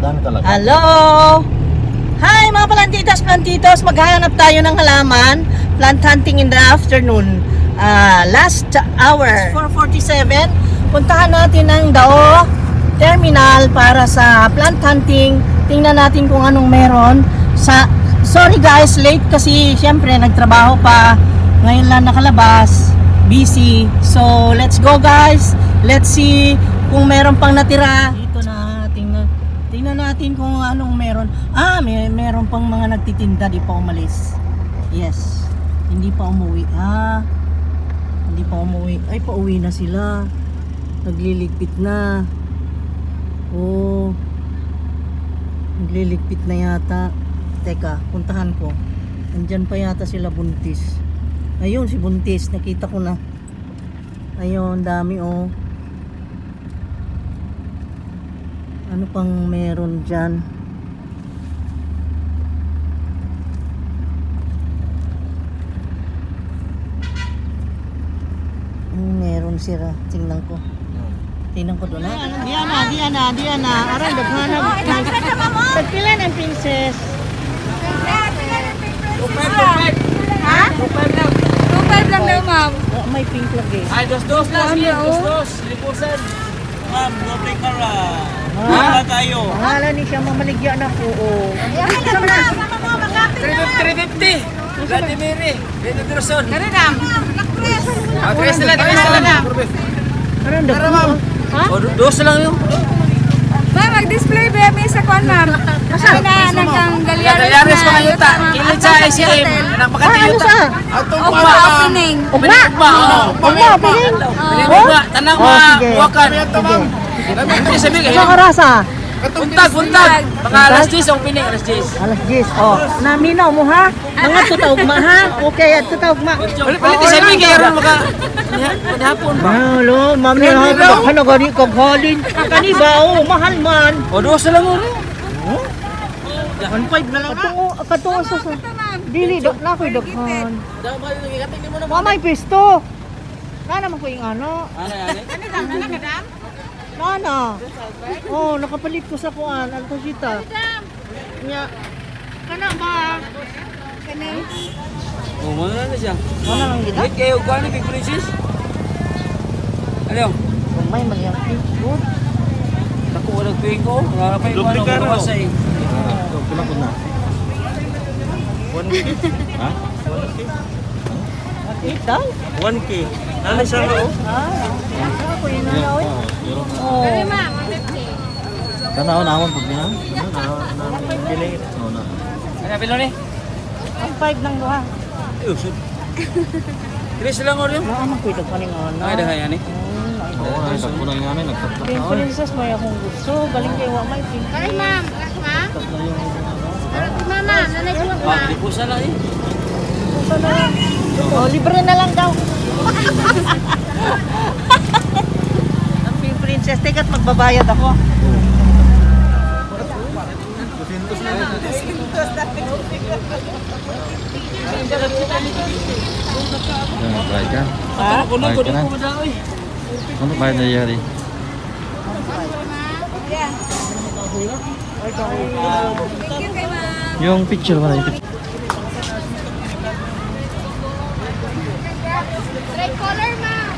Dami talaga. Hello! Hi mga plantitos! Maghahanap tayo ng halaman. Plant hunting in the afternoon. Last hour. 4:47. Puntahan natin ang Dao Terminal para sa plant hunting. Tingnan natin kung anong meron. Sorry guys, late kasi syempre nagtrabaho pa. Ngayon lang nakalabas. Busy. So let's go guys. Let's see kung meron pang natira. Dito na tingnan natin kung anong meron. Meron pang mga nagtitinda, di pa umalis. Yes. Hindi pa umuwi. Hindi pa umuwi. Ay, pauwi na sila. Nagliligpit na. Oh. Nagliligpit na yata. Teka, puntahan ko. Andyan pa yata sila Buntis. Ayun, si Buntis. Nakita ko na. Ayun, dami oh. Ano pang meron dyan? Meron sila. Tingnan ko. Tingnan ko doon. Diana. Aray, daghanap. Tagpilan ang princess. Ha? 2.5 lang daw, ma'am. May pink lagi. Ay, dos lang. Dos. Lipusan. Ma'am, doble kara. Wala tayo. Pangalan ni siya, mamaligya na po. Oh. 350. Gati Mary. Gati Droson. Kaya na. Tres na lang. Aray, daghanap. Ha? O, dos lang yun. Ma'am, mag-display ba may sa kwan, ma'am? Kasi na nang Galyares mga yuta. Kilit sa ICM. Anak makatiyuta. Ugma opening. Ugma. Opening. Ugma. Tanang sige. wakan. Hindi sabihin Sa karasa. Buntag. Mga alas 10 ang pining, alas 10. Alas 10. Oh, naminaw mo ha? Mga tutaugma ha? Okay, at tutaugma. Palit sabihin kayo ron maka hapon ba? Hello, ma'am niya ha? Baka na gani kaghalin. Kani ba? Oh, mahal man. O, dos lang mo. 1.5 na lang ha? Katungo sa dili, na ako'y daghan. Mamay pisto. Nana man ko yung ano. Nana. Oh, nakapalit ko sa kuan. Alcosita. Nya. Kana ba? O, mana na siya? Mana lang gita? Wait kayo, kuha ni Big Princess? Ano? May magyang good. Naku, walang tuwing ko. Wala pa yung ano, wala sa iyo. Kulang ko na. 1K? Ha? Ito? 1K. Ano siya no? Ako yun na oy. Oh. Tanaw na pag niya. Pili. Oo na. Ano, pilo ni? Ang 5 ng duha. Usod. Chris lang o rin. Ano ko ito paning ano? Ay, dahan yan eh. Oo, nagtagpo na yung namin. Nagtagpo Pink na. princess may akong gusto. Galing kayo wa may pink. Kaya, ma'am. Mama, nanay ko Ah, lipusan lang eh. Oh, libre na lang daw. Ang pink princess, teka't magbabayad ako. Bayad ka. Ako na, Bayad ka na. ko na eh. Ano bayad na yari? Yung picture mo na yung picture. Red color, ma'am.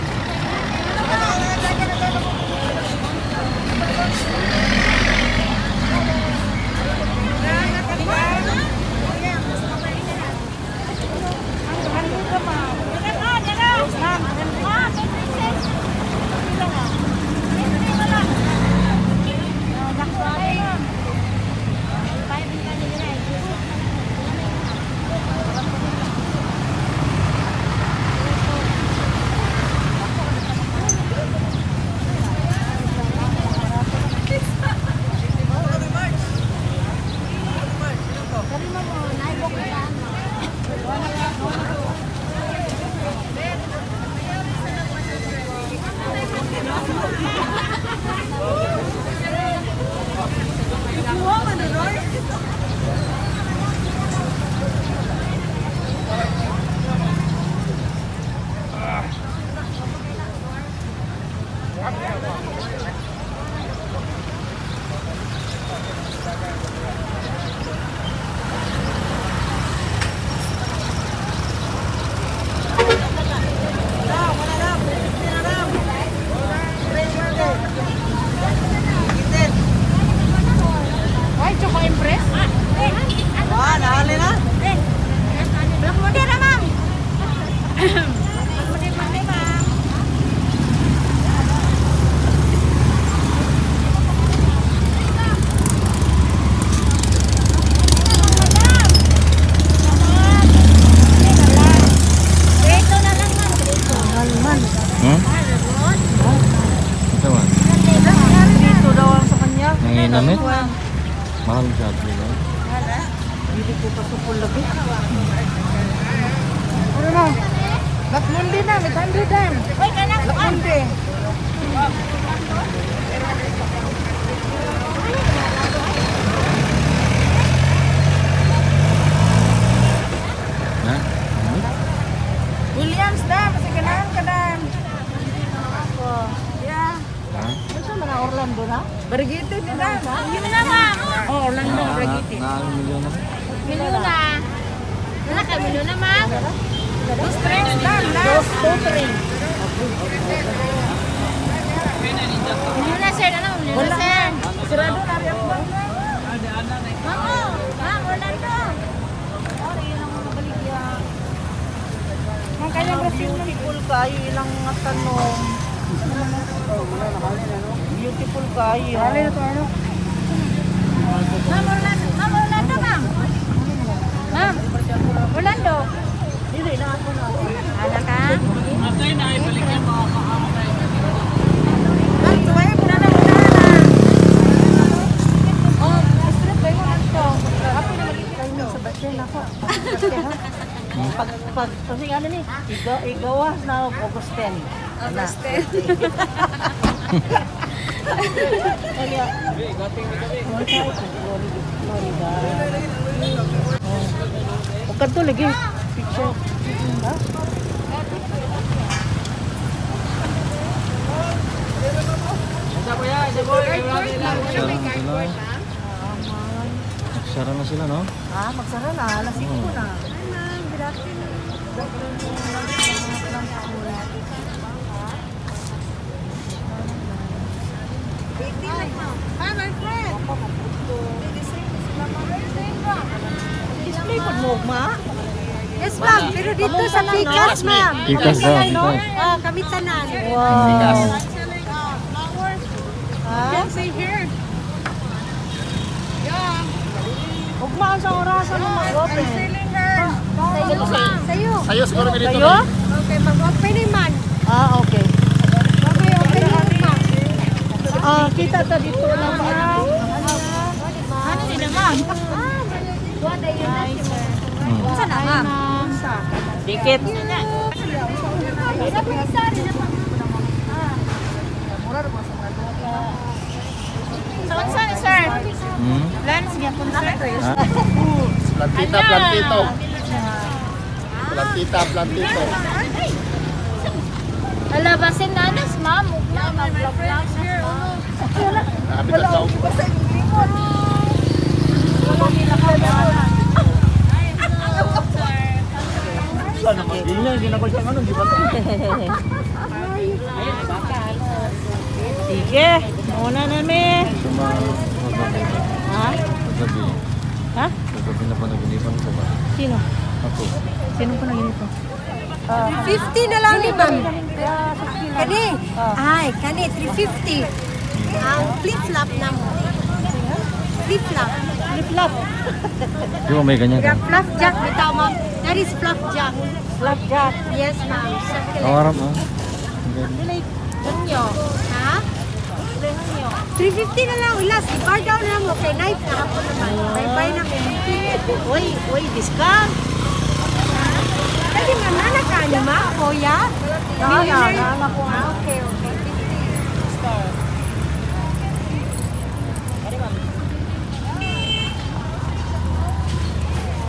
Mahal siya nila. Hindi ko pa supul lagi. Ano na? Lakmundi na, may 100 dan. Uy, kanak. Lakmundi. Ha? Williams dan, masih ganahan ka dan. Ya. Ha? Ano mga Orlando na? Barigiti ni dan. Yun na ma. Oh, Orlando, Barigiti. Na milyon na. Miluna. Wala ka miluna ma. Dos tres dan. Dos, two, three. Miluna sir, ano? Miluna sir. Sirado na rin ako. Mamo, ma'am, Orlando. Ang kanyang Beautiful kayo ilang tanong. Beautiful kayo. Ma'am, Orlando. Ma'am, Orlando, ma'am. Ma'am, Orlando. Hindi na ako na. Ada ka? Matay na ay balikan mo ako kamatay. Ma'am, tuwaya mo na lang. Oh, strip ba yung ito? Happy na magiging kayo sa batin ako. Kasi ano ni, igawas na August 10. August 10. Kaya, Florida. Huwag ka ito lagi. Picture. Ha? Nagsara na sila, no? Ah, magsara na. Alas 5 na. Hi, my friend. Display po mo, ma? Yes, ma'am. Pero dito sa Pikas, ma'am. Pikas daw, Pikas. Oh, Kamitanan. Wow. Can say here. Ugmaan sa orasan mo mag-open. Sa'yo, ma'am. Sa'yo. Sa'yo siguro ganito. Kayo? Okay, mag-open naman. Ah, okay. Okay, open naman, ma'am. Ah, kita ta dito na ba? Ano din naman? What are you not? Saan na, ma'am? Dikit. Saan saan, sir? Hmm? Lens, gyapon, sir? Ha? Plantita, plantito. Plantita, plantito. Alabasin na nas, ma'am. Mag-vlog. Habitat na ako. Sana mag-ina, ginagol siyang ano, di ba? Sige, muna na mi. Ha? Gabi. Ha? Gabi na pa nag-inipan ko ba? Sino? Ako. Sino pa nag-inito? 50 na lang ni ma'am. Kani? Ay, kani 350. Ang flip-flop na mo. Flip-flop. Flip-flop. Di ba may ganyan ka? Flapjack bitaw, ma'am. That is flapjack. Flapjack. Yes, ma'am. Kawaram, ha? Delay. Ganyo. Ha? 350 na lang. Last, i-bar down na mo. Okay, knife na hapon naman. Bye-bye na. Uy, discount. Pwede ma'am, nanak ka niyo, ma? Kuya? Nana ko nga. Okay, okay. 50.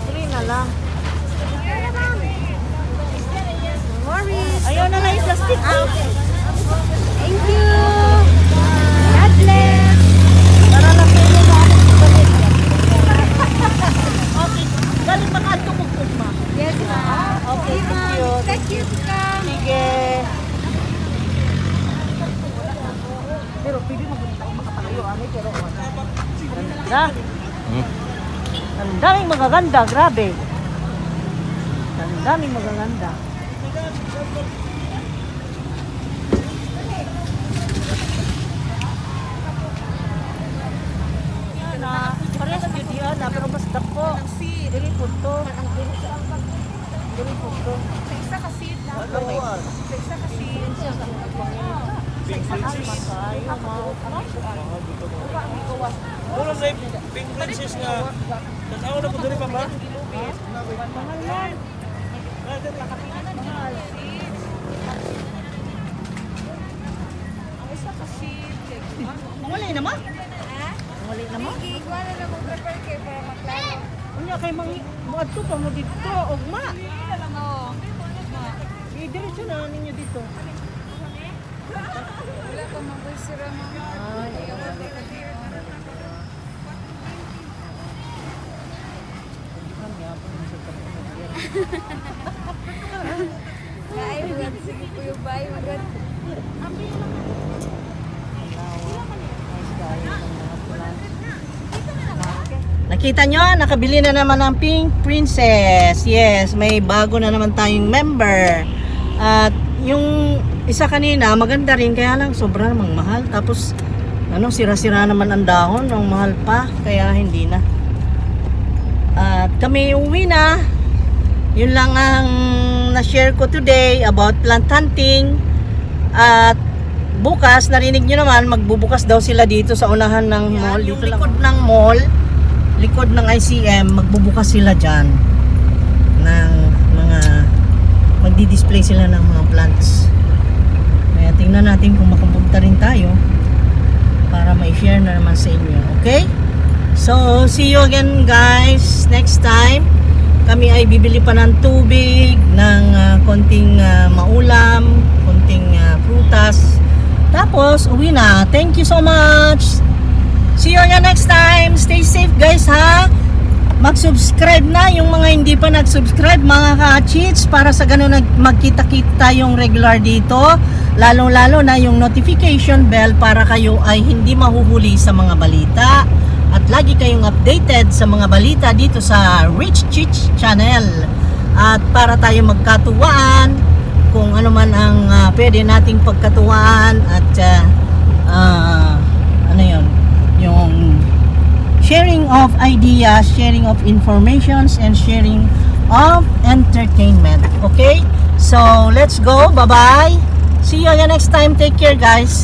Tuloy na lang. No worries. Ayaw na lang yung plastic. Okay. Thank you. God bless. Para lang kayo na ano sa balik. Okay. Galing makatumugtog ma. Yes, ma'am. Okay, thank you. Thank you, ma'am. Sige. Pero pwede makapalayo. Ano, pero ganda. Hmm? Ang daming magaganda. Grabe. Ang daming magaganda. Parehas yun diyan na, pero mas dako. Dili po to. Dili po to. Isa ka seat na. Isa ka seat. Sa mas kayo, mga Puro sa Pink princess nga. Tanaw na ko diri pa ba? Manguli naman. Manguli naman. Wala na mo prepare kay para maklaro. Unya kay buat to pa mo dito ugma. Oo. Diretso na ninyo dito. Wala pa mabusira mo. Ay, buwan sige po yung bahay, magad. Nakita nyo, nakabili na naman ng Pink Princess. Yes, may bago na naman tayong member. At yung isa kanina, maganda rin, kaya lang sobra namang mahal. Tapos, sira-sira naman ang dahon, ang mahal pa, kaya hindi na. At kami uwi na. Yun lang ang na-share ko today about plant hunting. At bukas, narinig nyo naman, magbubukas daw sila dito sa unahan ng mall. Dito lang likod ng mall, likod ng ICM, magbubukas sila dyan ng mga, magdi-display sila ng mga plants. Kaya tingnan natin kung makapunta rin tayo para mai-share na naman sa inyo. Okay? So, see you again guys next time. Kami ay bibili pa ng tubig, ng konting maulam, konting prutas. Tapos, uwi na. Thank you so much. See you again next time. Stay safe guys ha. Mag-subscribe na yung mga hindi pa nag-subscribe mga ka-cheats para sa ganun magkita-kita yung regular dito. Lalong-lalo na yung notification bell para kayo ay hindi mahuhuli sa mga balita. At lagi kayong updated sa mga balita dito sa Rich Chich Channel. At para tayo magkatuwaan kung ano man ang pwede nating pagkatuwaan at ano yun, yung sharing of ideas, sharing of informations, and sharing of entertainment. Okay? So, let's go. Bye-bye. See you again next time. Take care, guys.